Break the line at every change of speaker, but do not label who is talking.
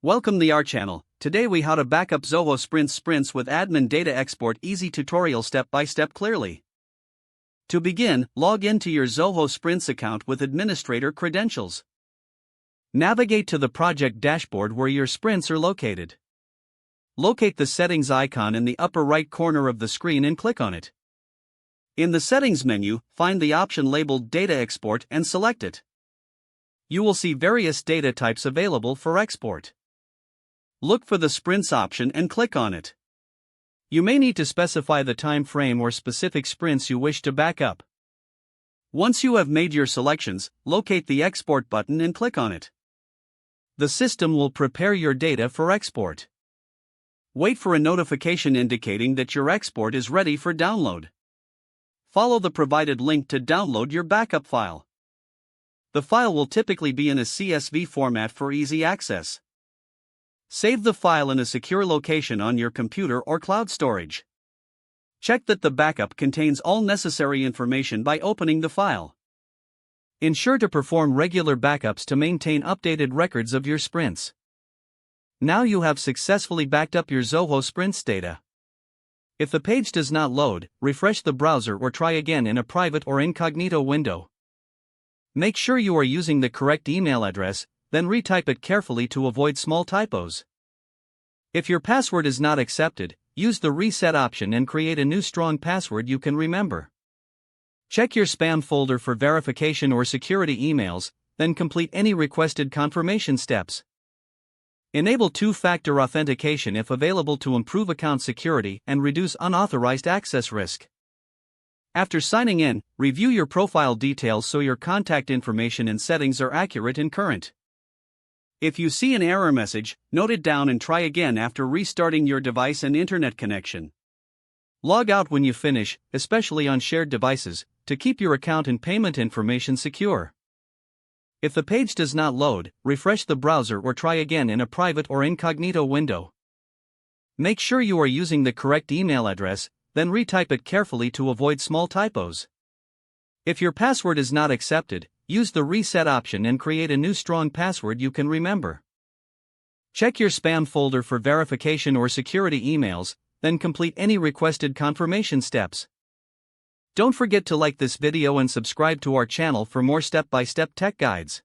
Welcome to our channel. Today we how to backup Zoho Sprints with admin data export easy tutorial step by step clearly. To begin, log into your Zoho Sprints account with administrator credentials. Navigate to the project dashboard where your sprints are located. Locate the settings icon in the upper right corner of the screen and click on it. In the settings menu, find the option labeled data export and select it. You will see various data types available for export. Look for the Sprints option and click on it. You may need to specify the time frame or specific sprints you wish to backup. Once you have made your selections, locate the Export button and click on it. The system will prepare your data for export. Wait for a notification indicating that your export is ready for download. Follow the provided link to download your backup file. The file will typically be in a CSV format for easy access. Save the file in a secure location on your computer or cloud storage. Check that the backup contains all necessary information by opening the file. Ensure to perform regular backups to maintain updated records of your sprints. Now you have successfully backed up your Zoho Sprints data. If the page does not load, refresh the browser or try again in a private or incognito window. Make sure you are using the correct email address, then retype it carefully to avoid small typos. If your password is not accepted, use the reset option and create a new strong password you can remember. Check your spam folder for verification or security emails, then complete any requested confirmation steps. Enable two-factor authentication if available to improve account security and reduce unauthorized access risk. After signing in, review your profile details so your contact information and settings are accurate and current. If you see an error message, note it down and try again after restarting your device and internet connection. Log out when you finish, especially on shared devices, to keep your account and payment information secure. If the page does not load, refresh the browser or try again in a private or incognito window. Make sure you are using the correct email address, then retype it carefully to avoid small typos. If your password is not accepted, use the reset option and create a new strong password you can remember. Check your spam folder for verification or security emails, then complete any requested confirmation steps. Don't forget to like this video and subscribe to our channel for more step-by-step tech guides.